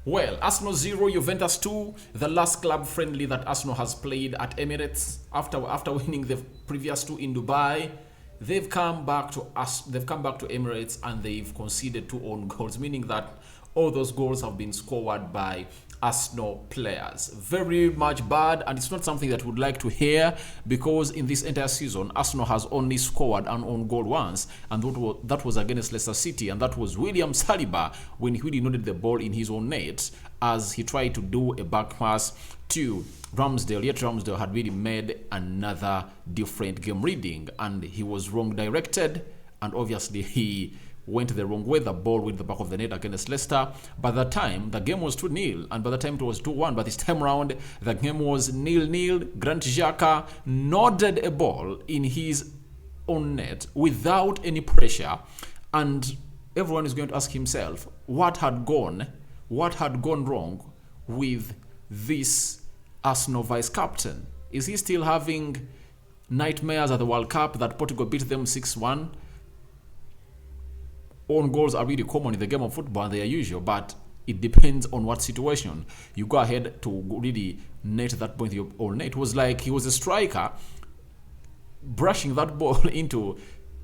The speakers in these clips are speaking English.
Well, Arsenal 0, Juventus 2, the last club friendly that Arsenal has played at Emirates after winning the previous two in Dubai. They've come back to Emirates and they've conceded two own goals, meaning that all those goals have been scored by Arsenal players. Very much bad, and it's not something that we'd like to hear, because in this entire season, Arsenal has only scored an own goal once, and that was against Leicester City, and that was William Saliba when he really noted the ball in his own net as he tried to do a back pass to Ramsdale. Yet Ramsdale had really made another different game reading, and he was wrong directed, and obviously he went the wrong way. The ball went the back of the net against Leicester. By that time, the game was 2-0, and by the time it was 2-1. But this time round, the game was 0-0. Grant Xhaka nodded a ball in his own net without any pressure, and everyone is going to ask himself what had gone wrong with this Arsenal vice captain. Is he still having nightmares at the World Cup that Portugal beat them 6-1? Own goals are really common in the game of football, and they are usual, but it depends on what situation. You go ahead to really net that point your own net. It was like he was a striker brushing that ball into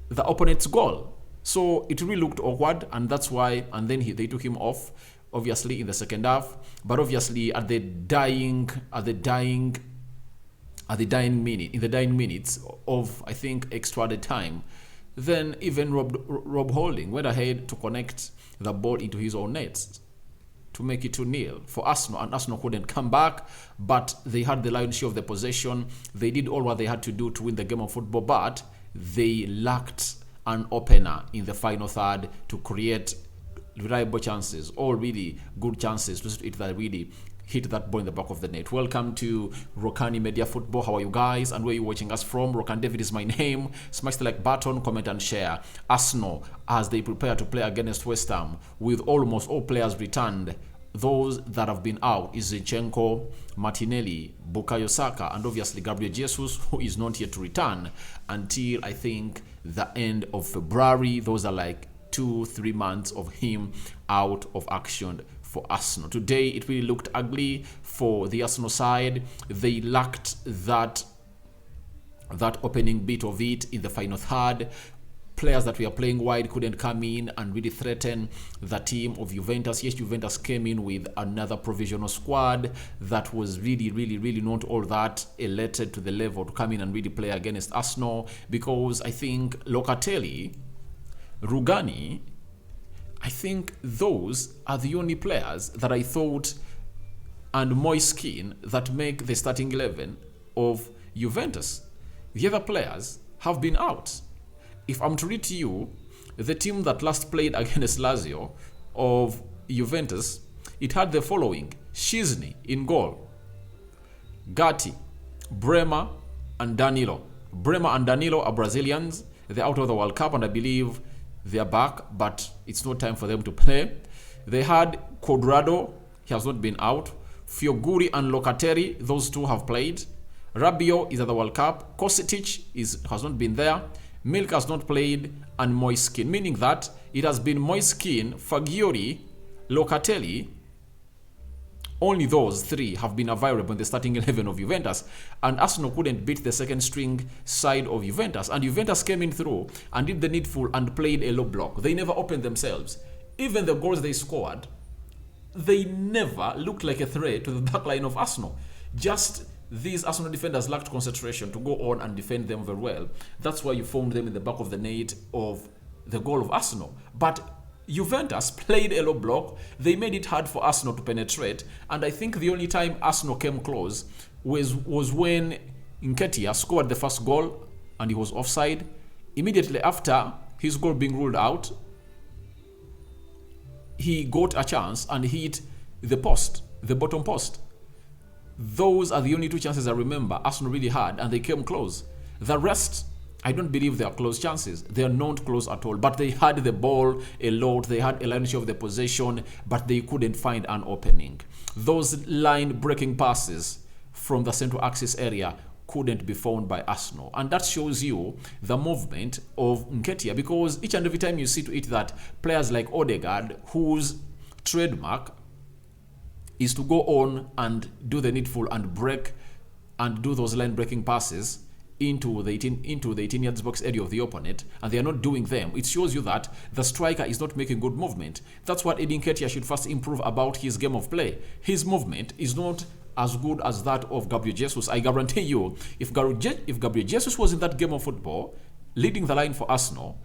the opponent's goal. So it really looked awkward, and that's why, and then they took him off, obviously, in the second half. But obviously in the dying minutes of, I think, extra added time, then even Rob Holding went ahead to connect the ball into his own nets to make it 2-0 for Arsenal, and Arsenal couldn't come back, but they had the lion's share of the possession. They did all what they had to do to win the game of football, but they lacked an opener in the final third to create reliable chances, all really good chances to it that really hit that ball in the back of the net. Welcome to Rokani Media Football. How are you guys, and where are you watching us from? Rokan David is my name. Smash the like button, comment and share. Arsenal, as they prepare to play against West Ham, with almost all players returned. Those that have been out is Zinchenko, Martinelli, Bukayo Saka, and obviously Gabriel Jesus, who is not yet to return until, I think, the end of February. Those are like 2-3 months of him out of action for Arsenal. Today it really looked ugly for the Arsenal side. They lacked that opening bit of it in the final third. Players that were playing wide couldn't come in and really threaten the team of Juventus. Yes, Juventus came in with another provisional squad that was really not all that elated to the level to come in and really play against Arsenal, because I think Locatelli, Rokani, I think those are the only players that I thought, and Moiskin, that make the starting 11 of Juventus. The other players have been out. If I'm to read to you the team that last played against Lazio of Juventus, it had the following: Szczesny in goal, Gatti, Bremer, and Danilo. Bremer and Danilo are Brazilians. They're out of the World Cup, and I believe they're back, but it's no time for them to play. They had Cuadrado, he has not been out. Fioguri and Locatelli, those two have played. Rabiot is at the World Cup. Kostic has not been there. Milk has not played, and Moiskin, meaning that it has been Moiskin, Fagioli, Locatelli. Only those three have been available in the starting 11 of Juventus, and Arsenal couldn't beat the second string side of Juventus, and Juventus came in through and did the needful and played a low block. They never opened themselves. Even the goals they scored, they never looked like a threat to the back line of Arsenal. Just these Arsenal defenders lacked concentration to go on and defend them very well. That's why you found them in the back of the net of the goal of Arsenal. But Juventus played a low block. They made it hard for Arsenal to penetrate, and I think the only time Arsenal came close was when Nketiah scored the first goal and he was offside. Immediately after his goal being ruled out, he got a chance and hit the bottom post. Those are the only two chances I remember Arsenal really had, and they came close. The rest, I don't believe they are close chances. They are not close at all. But they had the ball a lot. They had a line share of the possession, but they couldn't find an opening. Those line-breaking passes from the central axis area couldn't be found by Arsenal. And that shows you the movement of Nketiah, because each and every time you see to it that players like Odegaard, whose trademark is to go on and do the needful and break and do those line breaking passes into the 18 yards box area of the opponent, and they are not doing them. It shows you that the striker is not making good movement. That's what Nketiah should first improve about his game of play. His movement is not as good as that of Gabriel Jesus. I guarantee you, if Gabriel Jesus was in that game of football, leading the line for Arsenal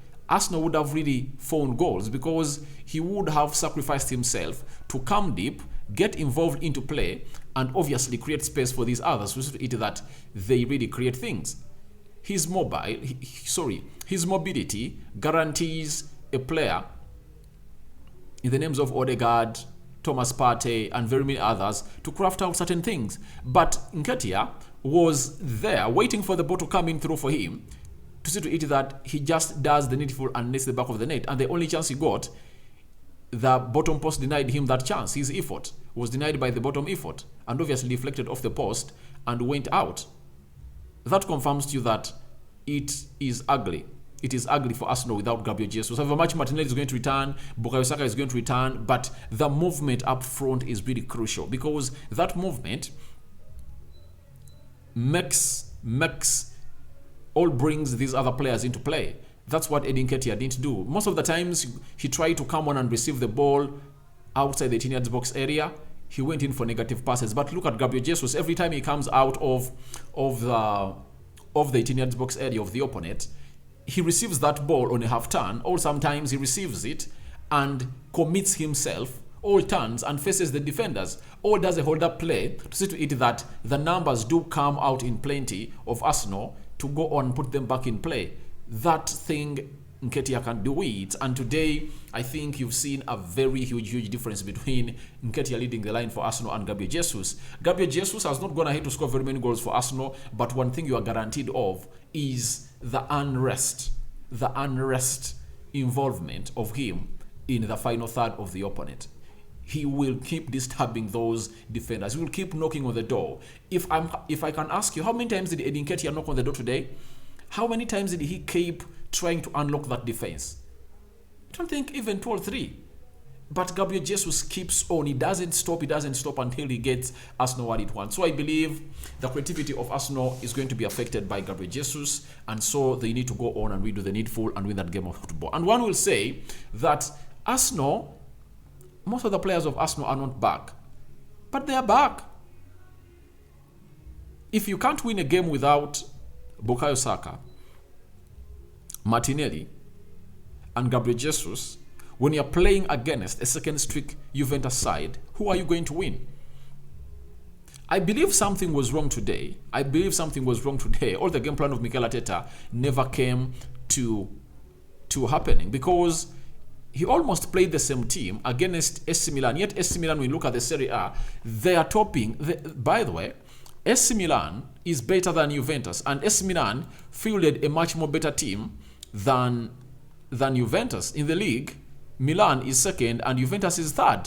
would have really found goals, because he would have sacrificed himself to come deep, get involved into play, and obviously create space for these others, which is that they really create things. His mobility guarantees a player in the names of Odegaard, Thomas Partey, and very many others to craft out certain things. But Nketiah was there waiting for the ball to come in through for him, to see to it that he just does the needful and nets the back of the net. And the only chance he got, the bottom post denied him that chance. His effort was denied by the bottom effort, and obviously deflected off the post and went out. That confirms to you that it is ugly. It is ugly for Arsenal without Gabriel Jesus. However, Martinelli is going to return, Bukayo Saka is going to return, but the movement up front is really crucial, because that movement brings these other players into play. That's what Nketiah didn't do. Most of the times, he tried to come on and receive the ball outside the 18 yards box area. He went in for negative passes. But look at Gabriel Jesus. Every time he comes out of the 18 yards box area of the opponent, he receives that ball on a half turn, or sometimes he receives it and commits himself, or turns and faces the defenders, or does a hold-up play to see to it that the numbers do come out in plenty of Arsenal to go on and put them back in play. That thing, Nketiah can do it. And today, I think you've seen a very huge difference between Nketiah leading the line for Arsenal and Gabriel Jesus. Gabriel Jesus has not gone ahead to score very many goals for Arsenal, but one thing you are guaranteed of is the unrest involvement of him in the final third of the opponent. He will keep disturbing those defenders. He will keep knocking on the door. If I can ask you, how many times did Nketiah knock on the door today? How many times did he keep trying to unlock that defense? I don't think even 2 or 3. But Gabriel Jesus keeps on. He doesn't stop until he gets Arsenal what it wants. So I believe the creativity of Arsenal is going to be affected by Gabriel Jesus, and so they need to go on and redo the needful and win that game of football. And one will say that Arsenal, most of the players of Arsenal are not back, but they are back. If you can't win a game without Bukayo Saka, Martinelli, and Gabriel Jesus, when you're playing against a second streak Juventus side, who are you going to win? I believe something was wrong today. All the game plan of Mikel Arteta never came to happening, because he almost played the same team against AC Milan. Yet AC Milan, when you look at the Serie A, they are topping. By the way, AC Milan is better than Juventus, and AC Milan fielded a much more better team than Juventus. In the league, Milan is second and Juventus is third.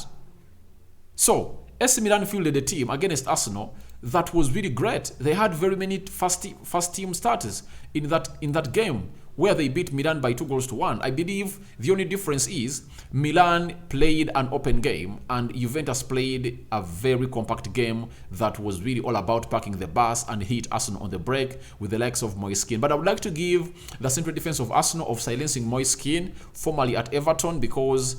So AC Milan fielded a team against Arsenal that was really great. They had very many first team starters in that game, where they beat Milan by 2-1. I believe the only difference is Milan played an open game and Juventus played a very compact game that was really all about parking the bus and hit Arsenal on the break with the likes of Moise Kean. But I would like to give the central defense of Arsenal of silencing Moise Kean, formerly at Everton, because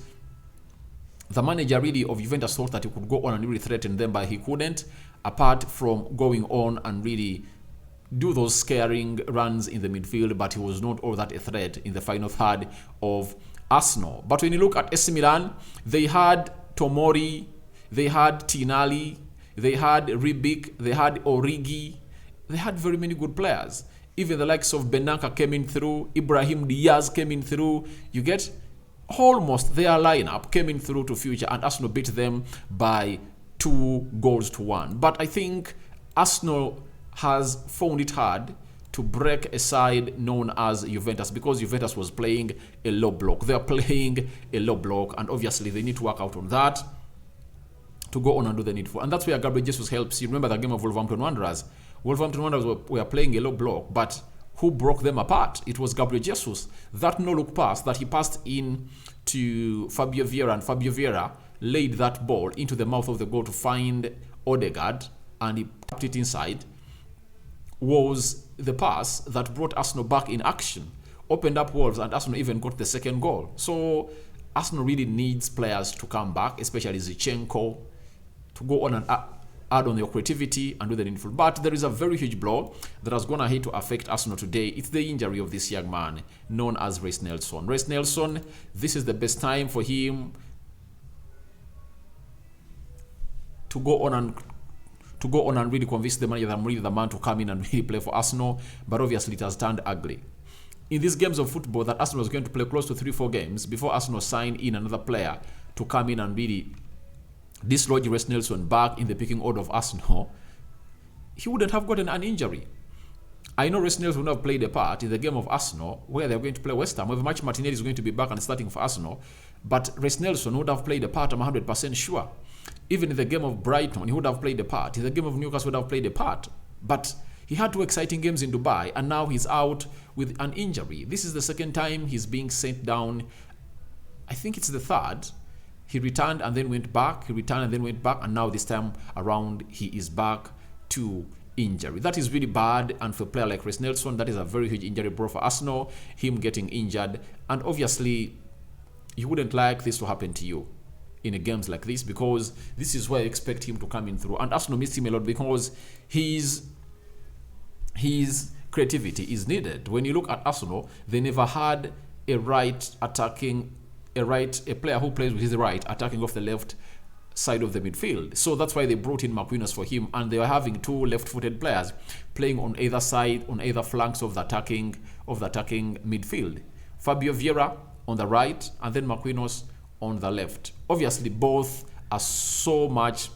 the manager really of Juventus thought that he could go on and really threaten them, but he couldn't, apart from going on and really do those scaring runs in the midfield, but he was not all that a threat in the final third of Arsenal. But when you look at AC Milan, they had Tomori, they had Tinali, they had Ribic, they had Origi, they had very many good players. Even the likes of Benanka came in through, Ibrahim Diaz came in through. You get almost their lineup came in through to future, and Arsenal beat them by 2-1. But I think Arsenal has found it hard to break a side known as Juventus, because Juventus was playing a low block. They are playing a low block, and obviously they need to work out on that to go on and do the needful. And that's where Gabriel Jesus helps. You remember the game of Wolverhampton Wanderers? Wolverhampton Wanderers were playing a low block, but who broke them apart? It was Gabriel Jesus. That no-look pass that he passed in to Fabio Vieira, and Fabio Vieira laid that ball into the mouth of the goal to find Odegaard, and he tapped it inside, was the pass that brought Arsenal back in action, opened up Wolves, and Arsenal even got the second goal. So Arsenal really needs players to come back, especially Zinchenko, to go on and add on your creativity and do the needful. But there is a very huge blow that has gone ahead to affect Arsenal today. It's the injury of this young man known as Reiss Nelson. Reiss Nelson, this is the best time for him to go on and really convince the manager that I'm really the man to come in and really play for Arsenal. But obviously it has turned ugly. In these games of football that Arsenal was going to play close to 3-4 games before Arsenal signed in another player to come in and really dislodge Reiss Nelson back in the picking order of Arsenal, he wouldn't have gotten an injury. I know Reiss Nelson would have played a part in the game of Arsenal where they're going to play West Ham, where March Martinelli is going to be back and starting for Arsenal, but Reiss Nelson would have played a part, I'm 100% sure. Even in the game of Brighton, he would have played a part. In the game of Newcastle, he would have played a part. But he had 2 exciting games in Dubai, and now he's out with an injury. This is the second time he's being sent down. I think it's the third. He returned and then went back. He returned and then went back. And now this time around, he is back to injury. That is really bad. And for a player like Reiss Nelson, that is a very huge injury blow for Arsenal, him getting injured. And obviously, you wouldn't like this to happen to you in a games like this, because this is where I expect him to come in through. And Arsenal missed him a lot because his creativity is needed. When you look at Arsenal, they never had a player who plays with his right attacking off the left side of the midfield. So that's why they brought in Marquinhos for him, and they were having 2 left-footed players playing on either side, on either flanks of the attacking midfield. Fabio Vieira on the right, and then Marquinhos on the left. Obviously, both are so much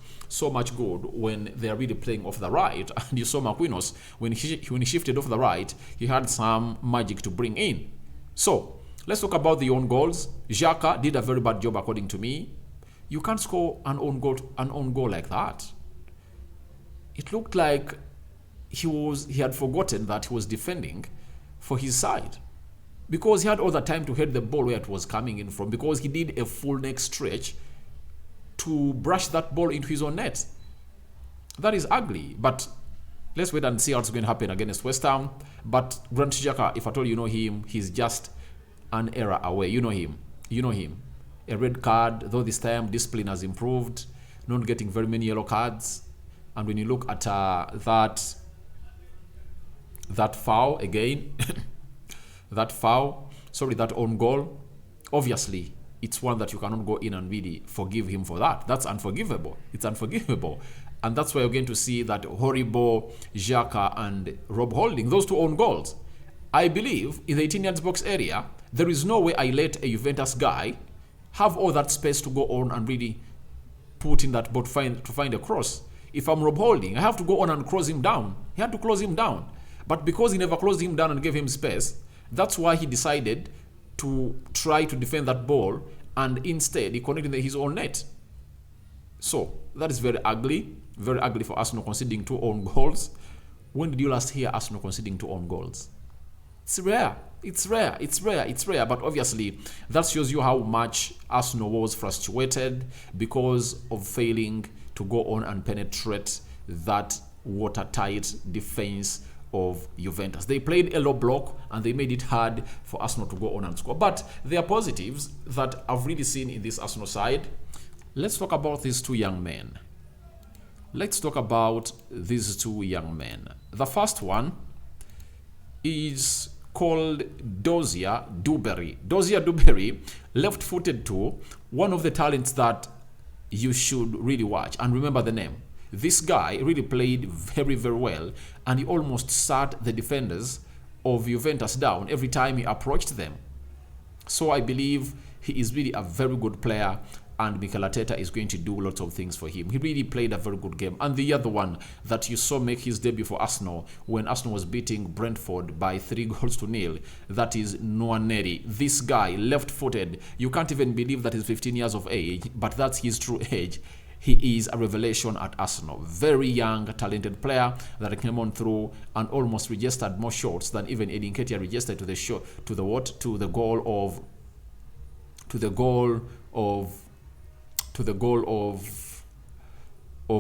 good when they are really playing off the right. And you saw Marquinhos, when he shifted off the right, he had some magic to bring in. So let's talk about the own goals. Xhaka did a very bad job according to me. You can't score an own goal like that. It looked like he had forgotten that he was defending for his side, because he had all the time to head the ball where it was coming in from, because he did a full neck stretch to brush that ball into his own net. That is ugly, but let's wait and see what's going to happen against West Ham. But Granit Xhaka, if at all you know him, he's just an error away. You know him. A red card, though this time discipline has improved, not getting very many yellow cards. And when you look at that foul again, that own goal, obviously it's one that you cannot go in and really forgive him for that. That's unforgivable. It's unforgivable. And that's why you're going to see that horrible Xhaka and Rob Holding, those 2 own goals. I believe in the 18 yards box area, there is no way I let a Juventus guy have all that space to go on and really put in that ball to find a cross. If I'm Rob Holding, I have to go on and close him down. He had to close him down. But because he never closed him down and gave him space, that's why he decided to try to defend that ball, and instead he connected his own net. So that is very ugly for Arsenal conceding 2 own goals. When did you last hear Arsenal conceding 2 own goals? It's rare. But obviously that shows you how much Arsenal was frustrated because of failing to go on and penetrate that watertight defense of Juventus. They played a low block and they made it hard for Arsenal to go on and score. But there are positives that I've really seen in this Arsenal side. Let's talk about these 2 young men. The first one is called Dozier Duberry, left-footed too, one of the talents that you should really watch and remember the name. This guy really played very, very well, and he almost sat the defenders of Juventus down every time he approached them. So I believe he is really a very good player, and Mikel Arteta is going to do lots of things for him. He really played a very good game. And the other one that you saw make his debut for Arsenal when Arsenal was beating Brentford by 3-0, that is Nwaneri. This guy, left-footed, you can't even believe that he's 15 years of age, but that's his true age. He is a revelation at Arsenal. Very young, talented player that came on through and almost registered more shots than even Nketiah registered to the goal of to the goal of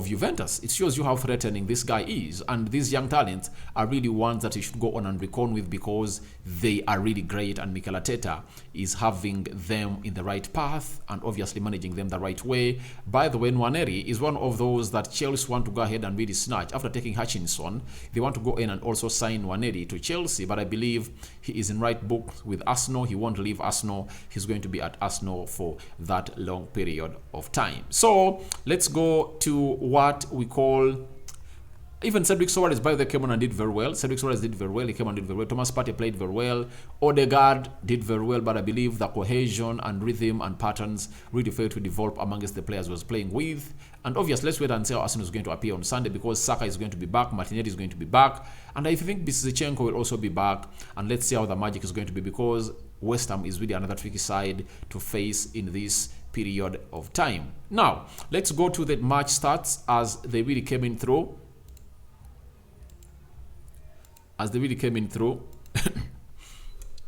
Juventus. It shows you how threatening this guy is, and these young talents are really ones that you should go on and reckon with, because they are really great, and Mikel Arteta is having them in the right path and obviously managing them the right way. By the way, Nwaneri is one of those that Chelsea want to go ahead and really snatch. After taking Hutchinson, they want to go in and also sign Nwaneri to Chelsea, but I believe he is in right books with Arsenal. He won't leave Arsenal. He's going to be at Arsenal for that long period of time. So let's go to what we call, even Cedric Soares, by the way, came on and did very well. Cedric Soares did very well. He came on and did very well. Thomas Partey played very well. Odegaard did very well, but I believe the cohesion and rhythm and patterns really failed to develop amongst the players he was playing with. And obviously, let's wait and see how Arsenal is going to appear on Sunday, because Xhaka is going to be back, Martinelli is going to be back, and I think Bisichenko will also be back. And let's see how the magic is going to be, because West Ham is really another tricky side to face in this period of time. Now, let's go to the match stats as they really came in through.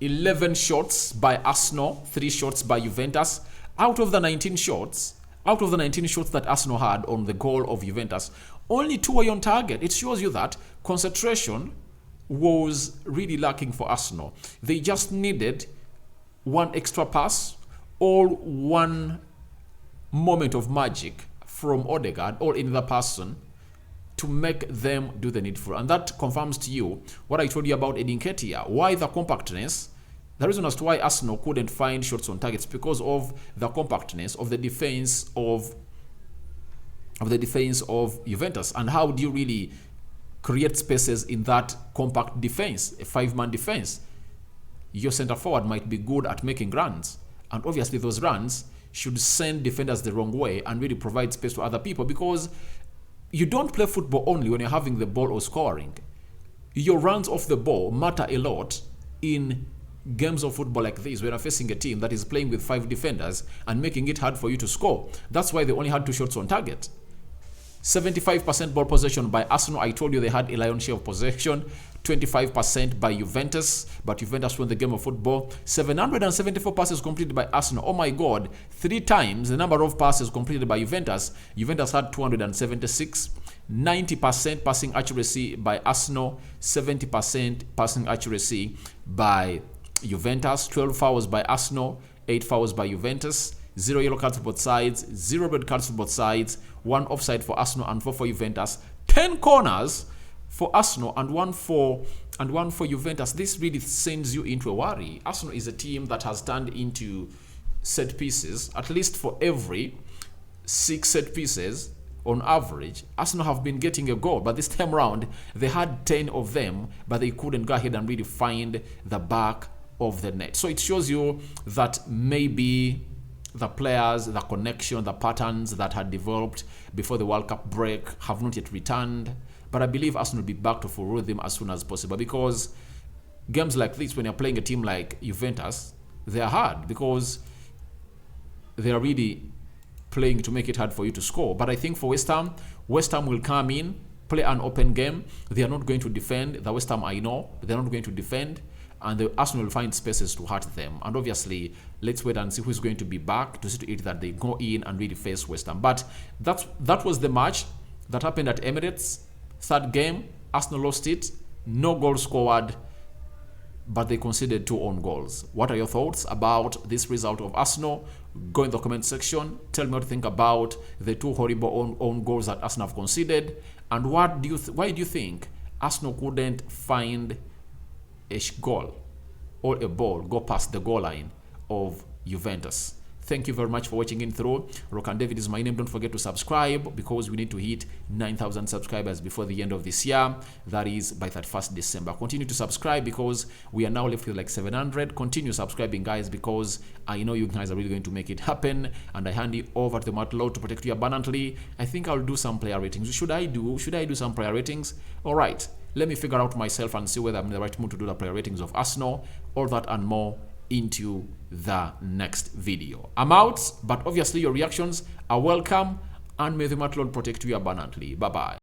11 shots by Arsenal, 3 shots by Juventus. Out of the 19 shots that Arsenal had on the goal of Juventus, only 2 were on target. It shows you that concentration was really lacking for Arsenal. They just needed one extra pass or one moment of magic from Odegaard or any other person to make them do the needful. And that confirms to you what I told you about Nketiah. Why the compactness? The reason as to why Arsenal couldn't find shots on targets, because of the compactness of the defense of Juventus. And how do you really create spaces in that compact defense, a 5-man defense? Your center forward might be good at making runs, and obviously those runs should send defenders the wrong way and really provide space to other people, because you don't play football only when you're having the ball or scoring. Your runs off the ball matter a lot in games of football like this, when you're facing a team that is playing with 5 defenders and making it hard for you to score. That's why they only had 2 shots on target. 75% ball possession by Arsenal. I told you they had a lion's share of possession. 25% by Juventus, but Juventus won the game of football. 774 passes completed by Arsenal. Oh my God, 3 times the number of passes completed by Juventus. Juventus had 276. 90% passing accuracy by Arsenal. 70% passing accuracy by Juventus. 12 fouls by Arsenal. 8 fouls by Juventus. 0 yellow cards for both sides. 0 red cards for both sides. 1 offside for Arsenal and 4 for Juventus. 10 corners for Arsenal and one for Juventus. This really sends you into a worry. Arsenal is a team that has turned into set pieces, at least for every 6 set pieces on average. Arsenal have been getting a goal, but this time around they had 10 of them, but they couldn't go ahead and really find the back of the net. So it shows you that maybe the players, the connection, the patterns that had developed before the World Cup break have not yet returned. But I believe Arsenal will be back to full rhythm as soon as possible, because games like this, when you're playing a team like Juventus, they are hard because they are really playing to make it hard for you to score. But I think for West Ham will come in, play an open game. They are not going to defend. The West Ham, I know, they're not going to defend. And the Arsenal will find spaces to hurt them. And obviously, let's wait and see who's going to be back to see to it that they go in and really face West Ham. But that was the match that happened at Emirates. 3rd game, Arsenal lost it. No goal scored, but they conceded 2 own goals. What are your thoughts about this result of Arsenal? Go in the comment section. Tell me what you think about the 2 horrible own goals that Arsenal have conceded. And why do you think Arsenal couldn't find a goal or a ball go past the goal line of Juventus? Thank you very much for watching in through. Rokani David is my name. Don't forget to subscribe, because we need to hit 9,000 subscribers before the end of this year. That is by 31st December. Continue to subscribe, because we are now left with like 700. Continue subscribing, guys, because I know you guys are really going to make it happen. And I hand you over to the Matlow to protect you abundantly. I think I'll do some player ratings. Should I do some player ratings? All right. Let me figure out myself and see whether I'm in the right mood to do the player ratings of Arsenal. All that and more into the next video. I'm out, but obviously your reactions are welcome, and may the Lord protect you abundantly. Bye-bye.